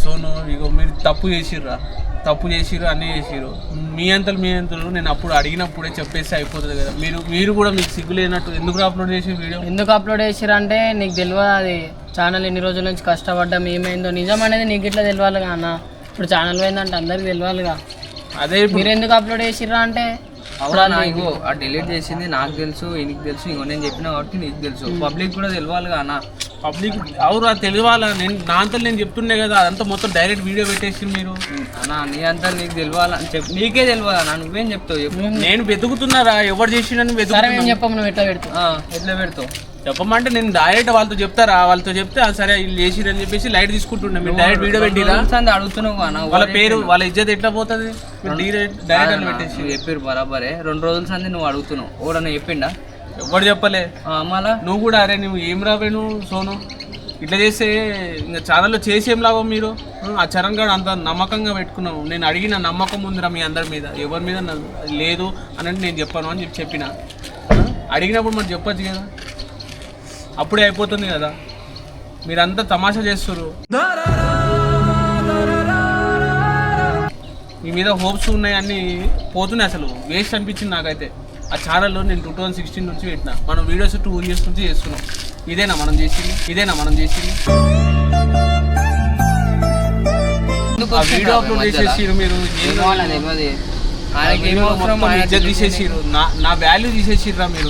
సోను ఇగో మీరు తప్పు చేసిర్రు అన్నీ చేసిర్రు. మీ అంతలు నేను అప్పుడు అడిగినప్పుడే చెప్పేసి అయిపోతుంది కదా. మీరు కూడా మీకు సిగ్గు లేనట్టు ఎందుకు అప్లోడ్ చేసి వీడియో ఎందుకు అప్లోడ్ చేసిర్రు అంటే నీకు తెలియదు అది ఛానల్ ఎన్ని రోజుల నుంచి కష్టపడ్డాం ఏమైందో నిజం అనేది నీకు ఇట్లా తెలియాలిగా అన్న. ఇప్పుడు ఛానల్ పోయిందంటే అందరికి తెలియాలిగా. అదే మీరు ఎందుకు అప్లోడ్ చేసిర్రా అంటే అవునా ఇగో ఆ డిలీట్ చేసింది నాకు తెలుసు, ఈయనకి తెలుసు, ఇంకో నేను చెప్పిన కాబట్టి నీకు తెలుసు, పబ్లిక్ కూడా తెలియాలిగా అన్న. పబ్లిక్ అవును అది తెలియాలా. నా అంతా నేను చెప్తుండే కదా, అదంతా మొత్తం డైరెక్ట్ వీడియో పెట్టేసి మీరు అన్నా నీ అంతా నీకు తెలియాలని చెప్పి నీకే తెలియాలన్నా. నువ్వేం చెప్తావు చెప్పు. నేను వెతుకుతున్నారా ఎవరు చేసిండని మేము చెప్పము. నువ్వు ఎట్లా పెడతావు ఎట్లా పెడతావు చెప్పమంటే నేను డైరెక్ట్ వాళ్ళతో చెప్తారా, వాళ్ళతో చెప్తే సరే వీళ్ళు చేసిరని చెప్పేసి లైట్ తీసుకుంటుండే. మీరు డైరెక్ట్ వీడియో పెట్టిరా అడుగుతున్నావు అన్న. వాళ్ళ పేరు వాళ్ళ ఇజ్జత్ ఎట్లా పోతుంది. డైరెక్ట్ అని పెట్టేసి చెప్పారు బరాబరే. 2 రోజుల సంది నువ్వు అడుగుతున్నావు. ఓడన్నా చెప్పిండా? ఎవరు చెప్పలే. మళ్ళా నువ్వు కూడా అరే నువ్వు ఏం రావే నువ్వు సోను ఇట్లా చేస్తే ఇంకా ఛానల్లో చేసేం లాభం. మీరు ఆ చరణ్ గారు అంత నమ్మకంగా పెట్టుకున్నావు. నేను అడిగిన నమ్మకం ఉందిరా మీ అందరి మీద, ఎవరి మీద లేదు అని నేను చెప్పాను అని చెప్పిన. అడిగినప్పుడు మరి చెప్పచ్చు కదా, అప్పుడే అయిపోతుంది కదా. మీరంతా తమాషా చేస్తున్నారు. మీ మీద హోప్స్ ఉన్నాయి అన్నీ పోతున్నాయి. అసలు వేస్ట్ అనిపించింది నాకైతే. ఆ ఛానల్లో నేను 2016 నుంచి పెట్టిన. మనం వీడియోస్ 2 years నుంచి చేస్తున్నాం. ఇదేనా మనం చేసింది? ఆ వీడియో అప్లోడ్ చేసేసిరు మీరు. ఇజ్జత్ తీసేసిరు. నా వాల్యూ తీసేసిర్రా మీరు.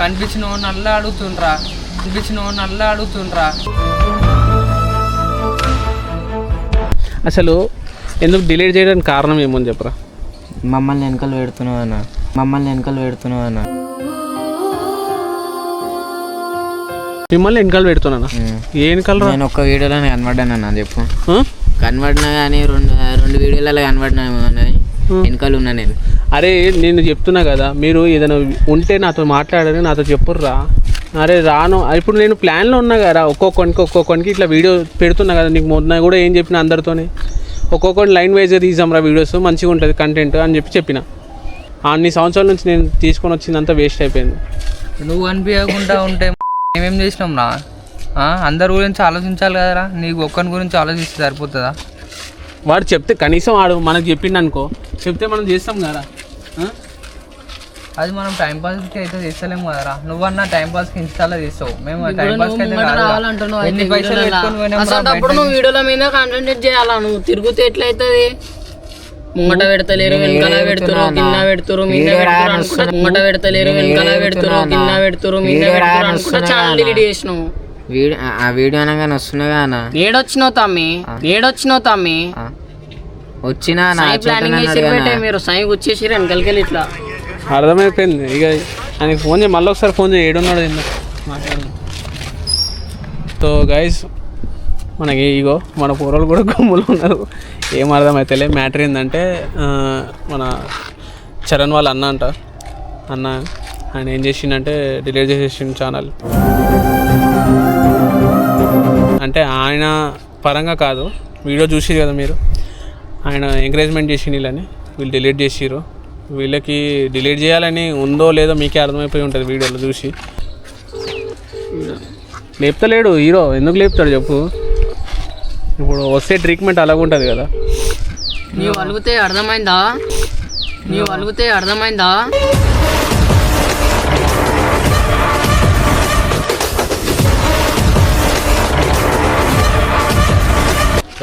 కనిపించిన నల్లా అడుగుతుండ్రా. అసలు ఎందుకు డిలీట్ చేయడానికి కారణం ఏమని చెప్పరా. మమ్మల్ని వెనకాల పెడుతున్నావు అన్న. మిమ్మల్ని వెనకాల పెడుతున్నానా? ఏ వెనకాల? నేను ఒక్క వీడియోలో కనబడ్డానన్నా చెప్పు. కనబడినా కానీ రెండు వీడియోలలో కనబడినా వెనకాల ఉన్నా నేను. అరే నేను చెప్తున్నా కదా, మీరు ఏదైనా ఉంటే నాతో మాట్లాడని నాతో చెప్పుర్రా. అరే రాను. ఇప్పుడు నేను ప్లాన్లో ఉన్నా కదా, ఒక్కొక్కరికి ఇట్లా వీడియో పెడుతున్నా కదా. నీకు మొన్న కూడా ఏం చెప్పిన అందరితోనే ఒక్కొక్కటి లైన్ వైజ్గా తీసాంరా వీడియోస్, మంచిగా ఉంటుంది కంటెంట్ అని చెప్పిన. అన్ని సంవత్సరాల నుంచి నేను తీసుకొని వచ్చిందంతా వేస్ట్ అయిపోయింది. నువ్వు అనిపించకుండా ఉంటే మేమేం చేసినాం రా. అందరి గురించి ఆలోచించాలి కదరా. నీకు ఒక్కరి గురించి ఆలోచిస్తే సరిపోతుందా? వాడు చెప్తే కనీసం వాడు మనకు చెప్పిండు అనుకో, చెప్తే మనం చేస్తాం కదా. అది మనం టైంపాస్కి అయితే చేస్తలేము కదరా. నువ్వన్నా టైంపాస్కి ఇన్స్టాలో చేస్తావు, మేము టైంపాస్కి అయితే ఎన్ని పైసలు పెట్టుకొని అసలు నువ్వు వీడియోల మీద కాన్సన్ట్రేట్ చేయాలా. నువ్వు తిరుగుతే ఎట్లయితుంది? ముంగట పెడతలేరు, వెనకాల పెడుతురు, కింద పెడుతురు, మీద ముంగట పెడతలేరు, వెనకాల పెడుతురు, కింద పెడుతురు, మీద పెడుతురు. ఛానల్ డిలీట్ చేసినావు. ఆ వీడియో అనగానే వస్తున్నాగా అన్న. ఏడొచ్చినావు తమ్మి వచ్చినా ప్లానింగ్ చేసి పెట్టే మీరు సై వచ్చేసి వెనకాలకెళ్ళి ఇట్లా అర్థమైపోయింది. ఇక ఆయనకి ఫోన్ చేయి, మళ్ళీ ఒకసారి ఫోన్ చేయి. ఏడున్నాడు మాట్లాడదాం. సో గైస్ మనకి ఇగో మన పూర్వలు కూడా గుమ్ములు ఉన్నారు. ఏం అర్థమైతేలే. మ్యాటర్ ఏంటంటే మన చరణ్ వాళ్ళ అన్న ఆయన ఏం చేసిండంటే డిలీట్ చేసేసిండు ఛానల్. అంటే ఆయన పరంగా కాదు, వీడియో చూసిరు కదా మీరు, ఆయన ఎంకరేజ్మెంట్ చేసి వీళ్ళని వీళ్ళు డిలీట్ చేసిరు. వీళ్ళకి డిలీట్ చేయాలని ఉందో లేదో మీకే అర్థమైపోయి ఉంటుంది వీడియోలో చూసి. లేపుతలేడు హీరో, ఎందుకు లేపుతాడు చెప్పు. ఇప్పుడు వస్తే ట్రీట్మెంట్ అలాగుంటుంది కదా. నీవు అలిగితే అర్థమైందా?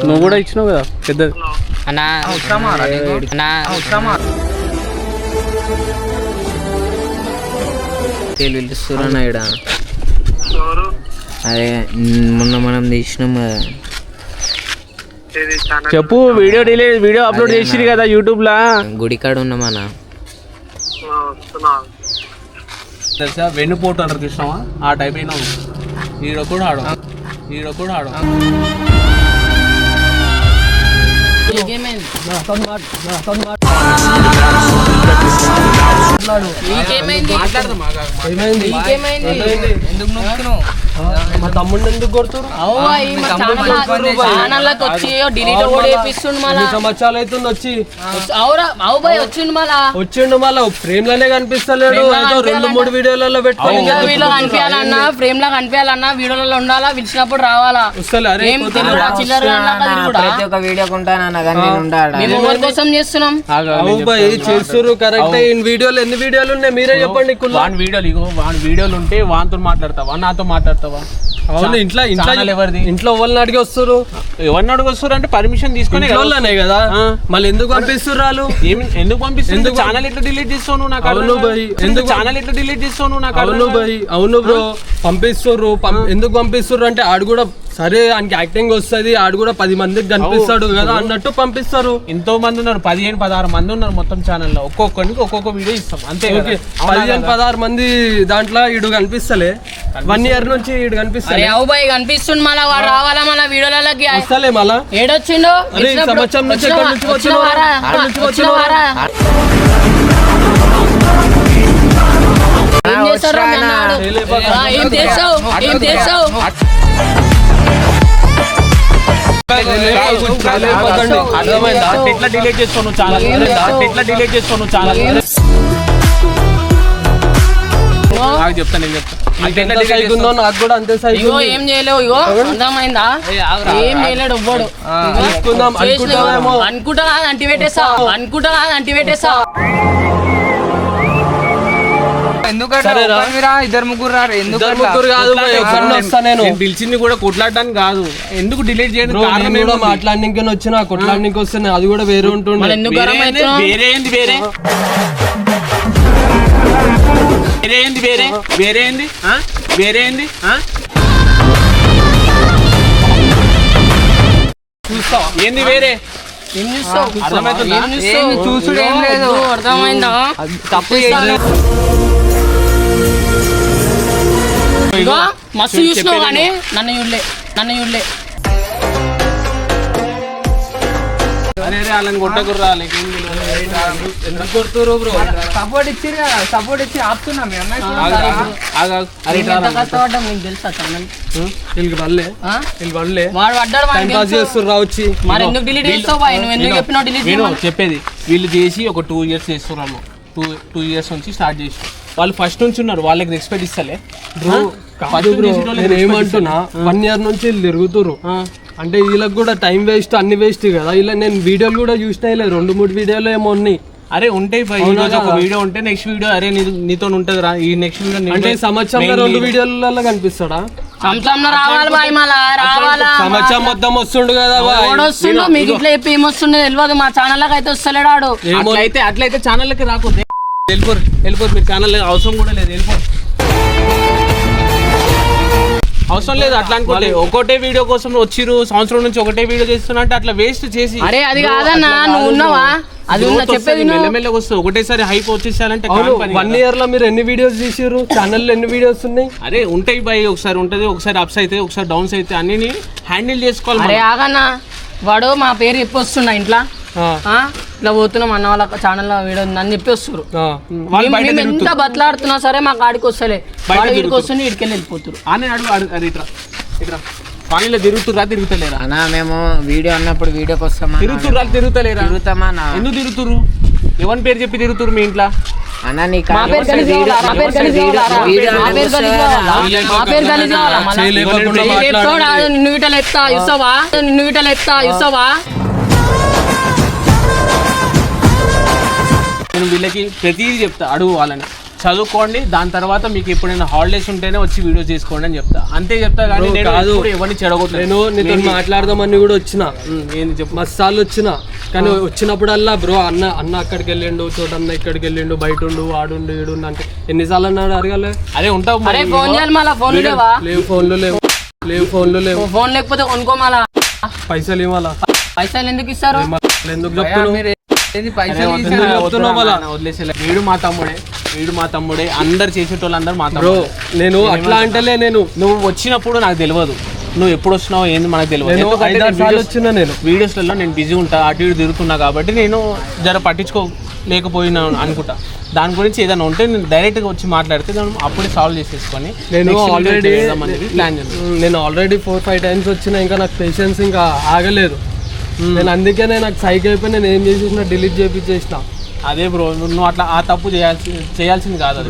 నువ్వు కూడా ఇచ్చినావు కదా పెద్దది. పిలుస్తున్నా ఇక్కడ. అదే మొన్న మనం తీసినాం కదా. చెప్పు. వీడియో అప్లోడ్ చేసిరు కదా యూట్యూబ్లో. గుడికాడ ఉన్నామన్నా. తెలుసా వెన్నుపోటు అంటారు చూసినావా, ఆ టైప్ అయినా ఈడ కూడా ఆడు. ఎందుకు నొక్కుతున్నావు? మా తమ్ముడిని ఎందుకు కొడుతురు? ఛానల్లోకి వచ్చి డిలీట్ కూడా చేపిస్తుండు మళ్ళా. 2 సంవత్సరాలు అవుతుంది వచ్చి. అవురా అవు బాయ్ వచ్చిండు మళ్ళా. వచ్చిండు మళ్ళా ఫ్రేమ్ లోనే కనిపిస్తలేడు. ఏదో 2-3 వీడియోలలో పెట్టుకొని వీడియో కనిపించాలన్నా, ఫ్రేమ్ లా కనిపించాలన్నా, వీడియోలలో ఉండాలా, పిలిచినప్పుడు రావాలా. వస్తలే ప్రతి ఒక్క వీడియో కొంటానన్నా కానీ నేను ఉండాలి. మేము ఎవరి కోసం చేస్తున్నాం? చేస్తురు కరెక్ట్. వీడియోలు ఎన్ని వీడియోలు ఉన్నాయి మీరే చెప్పండి. వాని వీడియోలు ఇగో, వాని వీడియోలు ఉంటే వానితో మాట్లాడతావా, నాతో మాట్లాడతావా? అవును, ఇంట్లో ఎవరిది? ఇంట్లో వాళ్ళని అడిగి వస్తారు. ఎవరిని అడిగి వస్తారు అంటే పర్మిషన్ తీసుకునే వాళ్ళనే కదా. మళ్ళీ ఎందుకు పంపిస్తున్నారు వాళ్ళు? ఎందుకు పంపిస్తుంది? ఛానల్ ఎట్లా డిలీట్ చేస్తావు నువ్వు? నాకు అవును భయ్, ఎందుకు ఛానల్ ఎట్లా డిలీట్ చేస్తావు నువ్వు? నాకు అవును భయ్, అవును బ్రో, పంపిస్తుర్రు. ఎందుకు పంపిస్తుర్రు అంటే ఆడు కూడా సరే ఆయనకి యాక్టింగ్ వస్తుంది, ఆడు కూడా 10 మందికి కనిపిస్తాడు కదా అన్నట్టు పంపిస్తారు. ఎంతో మంది ఉన్నారు, 15-16 మంది ఉన్నారు మొత్తం ఛానల్లో. ఒక్కొక్కరికి ఒక్కొక్క వీడియో ఇస్తాం అంతే. 15-16 మంది దాంట్లో ఈడు కనిపిస్తలే. 1 year నుంచి ఈడు కనిపిస్తలే. అవు బాయ్ కనిపిస్తుంది మళ్ళా. వాడు రావాలా మళ్ళా వీడియోలకి? వస్తలే మళ్ళా. ఏడొచ్చిండు? సంవత్సరం నుంచి ఎక్కడి నుంచి వచ్చినవారా? ఏం చేస్తావు? ఏం చేస్తావు? అర్థమైందా? ఎట్లా డిలీట్ చేస్తావు నువ్వు ఛానల్? ఎట్లా డిలీట్ చేస్తావు నువ్వు ఛానల్? నాకు చెప్తా, నేను చెప్తా. నాకు కూడా అంతే సైజు. ఇగో ఏం చేయలేవు. ఇగో అర్థమైందా? ఏం చేయలేడు ఎవ్వడు. అనుకుంటా అంటి పెట్టేసా. ఇద్దరు ముగ్గురు రారు. ముగ్గురు కాదు, నేను పిలిచింది కూడా కొట్లాడడానికి కాదు. ఎందుకు డిలీట్ చేయడం? మాట్లాడడానికి వచ్చిన కొట్లాడడానికి వస్తే అది కూడా వేరే ఉంటుంది. వేరే చూస్తావా? ఏంది వేరే? ఏం చూస్తావు? అర్థమవుతుందా? చూసుడు ఏం లేదు. అర్థమైందా? తప్పు ఇగో మస్తు చూసినావు కానీ నన్ను చూడలే. అరే వాళ్ళని కొట్టకుర్రా. ఎందుకు కొడుతురు బ్రో? సపోర్ట్ ఇచ్చి ఆపుతున్నాం. ఎంత కష్టపడ్డా మీకు తెలుసా ఛానల్? వీళ్ళకి వాళ్ళే వాడు పడ్డాడు టైం పాస్ చేస్తారు రావచ్చి. మరి ఎందుకు డిలీట్ చేస్తావు బాయ్? నువ్వు ఎందుకు చెప్పినావు డిలీట్ చేయమని? చెప్పేది వీళ్ళు చేసి ఒక 2 years చేస్తున్నాము. 2 years నుంచి స్టార్ట్ చేసి వాళ్ళు ఫస్ట్ నుంచి ఉన్నారు. వాళ్ళకి రెస్పెక్ట్ ఇస్తలే బ్రో. కాదు బ్రో, నేను ఏమంటున్నా 1 year నుంచి వీళ్ళు తిరుగుతురు అంటే వీళ్ళకి కూడా టైం వేస్ట్, అన్ని వేస్ట్ కదా. ఇలా నేను వీడియోలు కూడా చూసినా 2-3 వీడియోలు ఏమో ఉన్నాయి. అరే ఉంటాయి ఒక వీడియో ఉంటే నెక్స్ట్ వీడియో అరే నీతో ఉంటది రా. ఈ నెక్స్ట్ వీడియో అంటే సంవత్సరంలో 2 వీడియోలలో కనిపిస్తాడా? సంవత్సరంలో రావాలి బాయ్. మళ్ళా రావాలా? సంవత్సరం మొత్తం వస్తుండు కదా. వస్తుండు మీకు ఇట్లా చెప్పి ఏమొస్తుండే తెలియదు. మా ఛానల్ అయితే వస్తలేడు ఆడు. అట్లయితే ఛానల్కి రాకూడదు. వెళ్ళిపోరు మీరు ఛానల్ అవసరం కూడా లేదు. అవసరం లేదు అట్లా అనుకోండి. ఒకటే వీడియో కోసం వచ్చిరు, సంవత్సరం నుంచి ఒకటే వీడియో చేస్తున్నా అంటే అట్లా వేస్ట్ చేసి. అరే అది కాదన్నా, నువ్వు ఉన్నావా? అది చెప్పేది మెల్లమెల్లగా వస్తుంది. ఒకటేసారి హైప్ వచ్చేసాలంటే 1 year లో మీరు ఎన్ని వీడియోస్ తీసారు? ఛానల్ ఎన్ని వీడియోస్ ఉన్నాయి? అరే ఉంటాయి బాయ్. ఒకసారి ఉంటది, ఒకసారి అప్స్ అయితే, ఒకసారి డౌన్స్ అయితే, అన్ని హ్యాండిల్ చేసుకోవాలి. అరే ఆగన్నా, వాడు మా పేరు చెప్పి వస్తున్నా ఇంట్లో ఇట్లా పోతున్నాం అన్న వాళ్ళ ఛానల్లో వీడియో ఉందని చెప్పి వస్తారు. ఎంత బతలాడుతున్నా సరే మాకు ఆడికి వస్తలే. ఇడికి వస్తుంది, ఇడికెళ్ళి వెళ్ళిపోతారు. అని అడుగు ఇట్లా పనిలో తిరుగుతలేరా అన్నా? మేము వీడియో అన్నప్పుడు వీడియోకి వస్తామా? తిరుగుతలేరా? తిరుగుతామా? ఎందుకు తిరుగుతురు? ఎవరి పేరు చెప్పి తిరుగుతురు మీ ఇంట్లో? అన్నా నీకు నిన్ను వీటలు ఎత్తా చూస్తావా? నేను వీళ్ళకి ప్రతిదీ చెప్తా, అడుగు వాళ్ళని. చదువుకోండి, దాని తర్వాత మీకు ఎప్పుడైనా హాలిడేస్ ఉంటేనే వచ్చి వీడియో చేసుకోండి అని చెప్తా. అంతే చెప్తా కానీ ఎవరిని చెడగొట్టలేదు. నేను మాట్లాడదామని కూడా వచ్చిన. ఏంది చెప్పు, మస్తాళ్ళు వచ్చిన. కానీ వచ్చినప్పుడల్లా బ్రో అన్న అక్కడికి వెళ్ళిండు, చోటన్న ఇక్కడికి వెళ్ళిండు, బయట ఉండు, ఆడుండు, ఈడుండు అంటే ఎన్నిసార్లు అన్నాడు అడగాలి. అరే ఉంటావు. ఫోన్ చేయాలి మళ్ళీ. ఫోన్ ఫోన్లు లేవు. ఫోన్ లేకపోతే కొనుక్కో మళ్ళా. పైసలు ఇవ్వాలా? పైసలు ఎందుకు ఇస్తారు? ఎందుకు చెప్తున్నావు? వీడు మా తమ్ముడే. అందరు చేసేటోళ్ళు అందరు మా తమ్ముడు. నేను అట్లా అంటలే. నువ్వు వచ్చినప్పుడు నాకు తెలియదు, నువ్వు ఎప్పుడు వస్తున్నావు ఏంది మనకు తెలియదు. వచ్చిన నేను వీడియోస్లలో నేను బిజీ ఉంటా, అటు ఇటు తిరుగుతున్నా కాబట్టి నేను జర లేకపోయినా అనుకుంటా. దాని గురించి ఏదైనా ఉంటే నేను డైరెక్ట్గా వచ్చి మాట్లాడితే దాన్ని అప్పుడే సాల్వ్ చేసేసుకొని నేను ఆల్రెడీ ప్లాన్ చేస్తాను. నేను ఆల్రెడీ 4-5 టైమ్స్ వచ్చినా ఇంకా నాకు పేషెన్స్ ఇంకా ఆగలేదు. నేను అందుకనే నాకు సైక్ అయిపోయి నేను ఏం చేసేసిన డిలీట్ చేయించేసిన. అదే బ్రో నువ్వు అట్లా ఆ తప్పు చేయాల్సింది కాదు అది.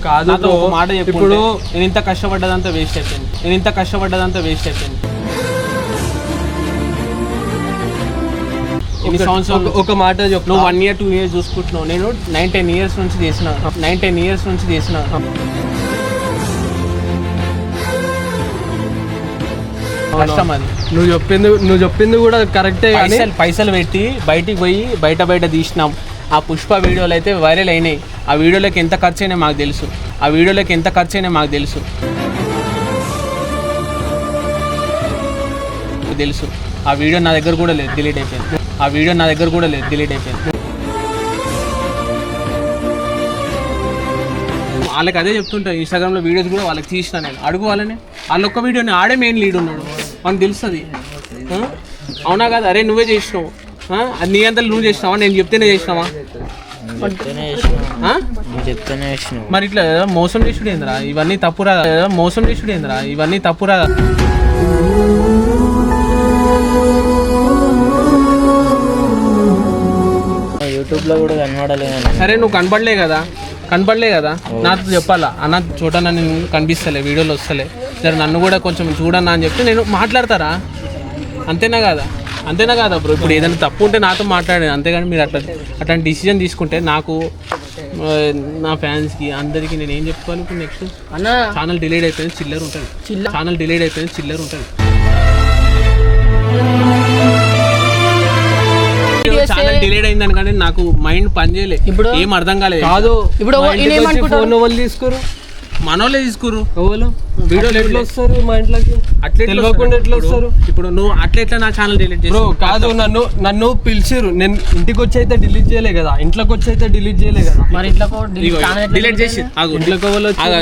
కాదు నాతో ఒక మాట చెప్పు. ఇప్పుడు నేను ఇంత కష్టపడ్డదంతా వేస్ట్ అయిపోయింది. ఎన్ని సంవత్సరాలు ఒక మాట చెప్పు. నువ్వు 1 year 2 years చూసుకుంటున్నావు. నేను 9-10 years నుంచి చేసిన కష్టం అది. నువ్వు చెప్పింది కూడా కరెక్టే. పైసలు పెట్టి బయటికి పోయి బయట తీసినాం. ఆ పుష్ప వీడియోలు అయితే వైరల్ అయినాయి. ఆ వీడియోలోకి ఎంత ఖర్చు అయినా మాకు తెలుసు. ఆ వీడియో నా దగ్గర కూడా లేదు, డిలీట్ అయిపోయింది. వాళ్ళకి అదే చెప్తుంటా, ఇన్స్టాగ్రామ్లో వీడియోస్ కూడా వాళ్ళకి తీసిన నేను. అడుగు వాళ్ళని, వాళ్ళొక్క వీడియోని ఆడే మెయిన్ లీడ్ ఉన్నాడు, మనకు తెలుస్తుంది. అవునా కాదు? అరే నువ్వే చేసినావు, అది నీ అంతా నువ్వు చేసినావా? నేను చెప్తేనే చేసినావా? మరి ఇట్లా మోసం చేసుడు ఏందిరా? ఇవన్నీ తప్పురా. యూట్యూబ్లో కూడా కనబడలేదు. సరే నువ్వు కనపడలే కదా నాతో చెప్పాలా అన్న చోట నన్ను కనిపిస్తలే, వీడియోలు వస్తలే, సరే నన్ను కూడా కొంచెం చూడన్నా అని చెప్తే నేను మాట్లాడతారా? అంతేనా కాదా బ్రో? ఇప్పుడు ఏదైనా తప్పు ఉంటే నాతో మాట్లాడాను, అంతేగాని మీరు అట్లాంటి డిసిజన్ తీసుకుంటే నాకు, నా ఫ్యాన్స్కి అందరికీ నేను ఏం చెప్పుకోవాలి? ఇప్పుడు నెక్స్ట్ ఛానల్ డిలీట్ అయిపోయింది, చిల్లర ఉంటుంది. ఛానల్ డిలీట్ అయింది అనుకంటే నాకు మైండ్ పని చేయలేదు, ఇప్పుడు ఏం అర్థం కాలేదు. కాదు ఇప్పుడు ఫోన్ వాళ్ళు తీసుకోరు, మనోళ్ళే తీసుకురు. వీడియోలు ఎట్లా వస్తారు మా ఇంట్లోకి? అట్లా తెలియకుండా ఎట్లా వస్తారు? ఇప్పుడు నువ్వు అట్లా నా ఛానల్ డిలీట్ చేసి కాదు, నన్ను పిలిచిరు, నేను ఇంటికి వచ్చి అయితే డిలీట్ చేయలే కదా, ఇంట్లోకి వచ్చి అయితే డిలీట్ చేయలే కదా. మరి ఇంట్లో డిలీట్ చేసి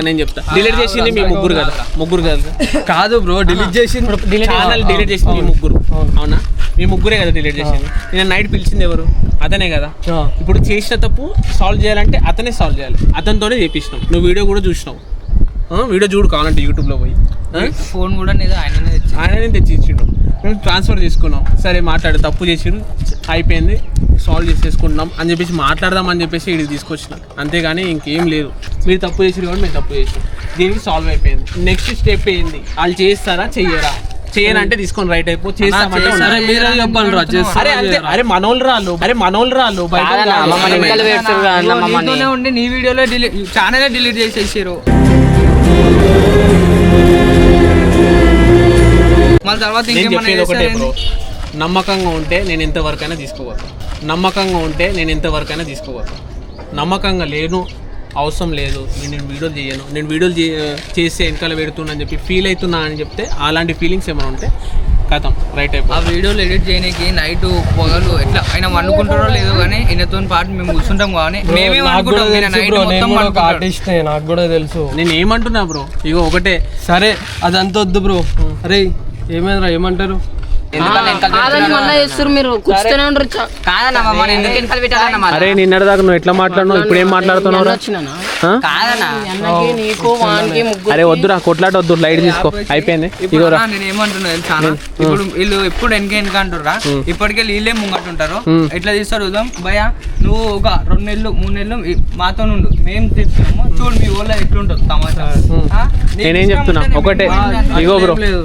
నేను చెప్తా. డిలీట్ చేసింది మీ ముగ్గురు కదా? కాదు బ్రో, డిలీట్ చేసింది ఛానల్ డిలీట్ చేసింది మీ ముగ్గురు, అవునా? మీ ముగ్గురే కదా డిలీట్ చేసింది. నేను నైట్ పిలిచింది ఎవరు? అతనే కదా. ఇప్పుడు చేసిన తప్పు సాల్వ్ చేయాలంటే అతనే సాల్వ్ చేయాలి, అతనితోనే చేపించినావు. నువ్వు వీడియో కూడా చూసినావు, వీడియో చూడు కావాలంటే యూట్యూబ్లో పోయి. ఫోన్ కూడా ఆయననే తెచ్చి ఇచ్చిండు, మేము ట్రాన్స్ఫర్ తీసుకున్నాం. సరే మాట్లాడు, తప్పు చేసిరు, అయిపోయింది, సాల్వ్ చేసేసుకుంటున్నాం అని చెప్పేసి మాట్లాడదాం అని చెప్పేసి ఇక్కడికి తీసుకొచ్చిన, అంతేగాని ఇంకేం లేదు. మీరు తప్పు చేసిరు కాబట్టి మేము తప్పు చేసినాం, దీనికి సాల్వ్ అయిపోయింది. నెక్స్ట్ స్టెప్ ఏంది? వాళ్ళు చేస్తారా చెయ్యరా? చేయనంటే తీసుకొని రైట్ అయిపో, చేస్తామంటే అరే మనోళ్ళు రాళ్ళు ఉండి నీ వీడియోలో ఛానల్ డిలీట్ చేసేసారు. మళ్ళీ తర్వాత ఒకటే బ్రో, నమ్మకంగా ఉంటే నేను ఎంతవరకైనా తీసుకోవచ్చు, నమ్మకంగా లేను, అవసరం లేదు, నేను వీడియోలు చేయను, నేను వీడియోలు చేస్తే వెనకాల పెడుతున్నా అని చెప్పి ఫీల్ అవుతున్నా అని చెప్తే, అలాంటి ఫీలింగ్స్ ఏమైనా ఉంటే కథం రైట్ అయిపో. ఆ వీడియోలు ఎడిట్ చేయడానికి నైట్ పొగలు ఎట్లా ఆయన వండుకుంటారో లేదో కానీ ఈయనతో పాటు మేము కూర్చుంటాం కానీ మేమే వండుకుంటాం. నాకు కూడా తెలుసు. నేను ఏమంటున్నా బ్రో, ఇగో ఒకటే. సరే అదంతా వద్దు బ్రో. అరే ఏమైందిరా, ఏమంటారు? అరే నిన్నటిదాకా నువ్వు ఎట్లా మాట్లాడినావు, ఇప్పుడు ఏం మాట్లాడుతున్నావు? అరే వద్దురా, కొట్లాట వద్దు, లైట్ తీసుకో, అయిపోయింది. నేను ఏమంటున్నా తెలుసా, ఇప్పుడు వీళ్ళు ఎప్పుడు వెనక అంటుర్రా, ఇప్పటికే వీళ్ళే ముంగట్టుంటారు. ఎట్లా తీస్తారు చూద్దాం భయ, నువ్వు ఒక 2 నెలలు 3 నెలలు మాతో నుండు, మేము తెచ్చాము చూడు మీ ఊళ్ళో ఎట్లుంటుంది తమాషా. నేనేం చెప్తున్నా ఒకటే,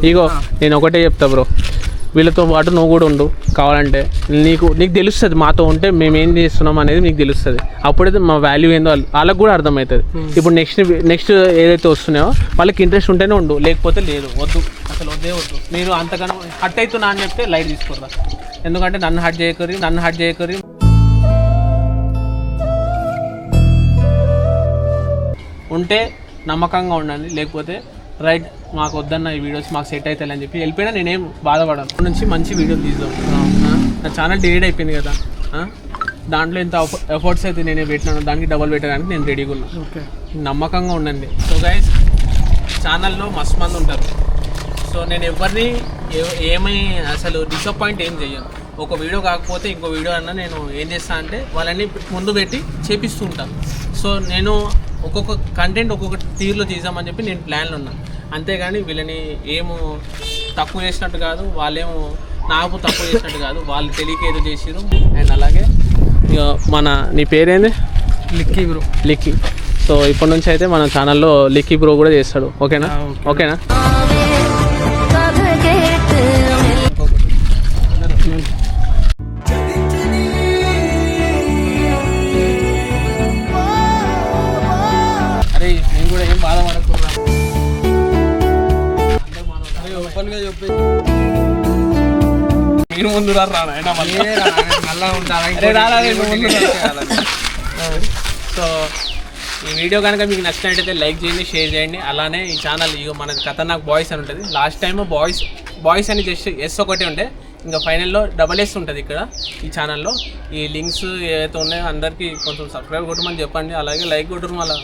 ఇగో నేను ఒకటే చెప్తా బ్రో, వీళ్ళతో పాటు నువ్వు కూడా ఉండు కావాలంటే, నీకు తెలుస్తుంది మాతో ఉంటే మేము ఏం చేస్తున్నాం అనేది నీకు తెలుస్తుంది. అప్పుడైతే మా వాల్యూ ఏందో వాళ్ళకి కూడా అర్థమవుతుంది. ఇప్పుడు నెక్స్ట్ ఏదైతే వస్తున్నాయో వాళ్ళకి ఇంట్రెస్ట్ ఉంటేనే ఉండు, లేకపోతే లేదు, వద్దు, అసలు వద్దు. మీరు అంతగానో హట్ అవుతున్నా అని చెప్తే లైట్ తీసుకోరా, ఎందుకంటే నన్ను హట్ చేయకరి. ఉంటే నమ్మకంగా ఉండండి, లేకపోతే రైట్ మాకు వద్దన్న ఈ వీడియోస్ మాకు సెట్ అవుతాయి అని చెప్పి వెళ్ళిపోయినా నేనేం బాధపడను. నుంచి మంచి వీడియోలు తీద్దాం. నా ఛానల్ డిలీట్ అయిపోయింది కదా, దాంట్లో ఎంత ఎఫర్ట్స్ అయితే నేనే పెట్టినాను, దానికి డబల్ పెట్టడానికి నేను రెడీగా ఉన్నాను. నమ్మకంగా ఉండండి. సో గైస్, ఛానల్లో మస్తు మంది ఉంటారు, సో నేను ఎవరిని ఏమీ అసలు డిసప్పాయింట్ ఏం చెయ్యను. ఒక వీడియో కాకపోతే ఇంకో వీడియో అన్నా నేను ఏం చేస్తాను అంటే వాళ్ళని ముందు పెట్టి చేపిస్తూ ఉంటాను. సో నేను ఒక్కొక్క కంటెంట్ ఒక్కొక్క తీరులో చేద్దామని చెప్పి నేను ప్లాన్లో ఉన్నాను. అంతేగాని వీళ్ళని ఏమో తక్కువ చేసినట్టు కాదు, వాళ్ళేమో నాకు తక్కువ చేసినట్టు కాదు, వాళ్ళు తెలియక ఏదో చేసిరు. అండ్ అలాగే ఇక నీ పేరేంది? లిక్కీ బ్రో. లిక్కీ. సో ఇప్పటి నుంచి అయితే మన ఛానల్లో లిక్కీ బ్రో కూడా చేస్తాడు. ఓకేనా? ఓకేనా? అరే నేను కూడా ఏం బాధపడకుండా ఓపెన్గా చెప్పి మీరు ముందు రానా మళ్ళా ఉంటారా సో ఈ వీడియో కనుక మీకు నచ్చినట్టయితే లైక్ చేయండి, షేర్ చేయండి. అలానే ఈ ఛానల్ ఇక మనకి ఖతర్నాక్ బాయ్స్ అని ఉంటుంది. లాస్ట్ టైం బాయ్స్ అని జస్ట్ ఎస్ ఒకటే ఉంటే, ఇంకా ఫైనల్లో SS ఉంటుంది ఇక్కడ ఈ ఛానల్లో. ఈ లింక్స్ ఏవైతే ఉన్నాయో అందరికీ కొంచెం సబ్స్క్రైబ్ కొట్టమని చెప్పండి. అలాగే లైక్ కొట్టరు మళ్ళీ.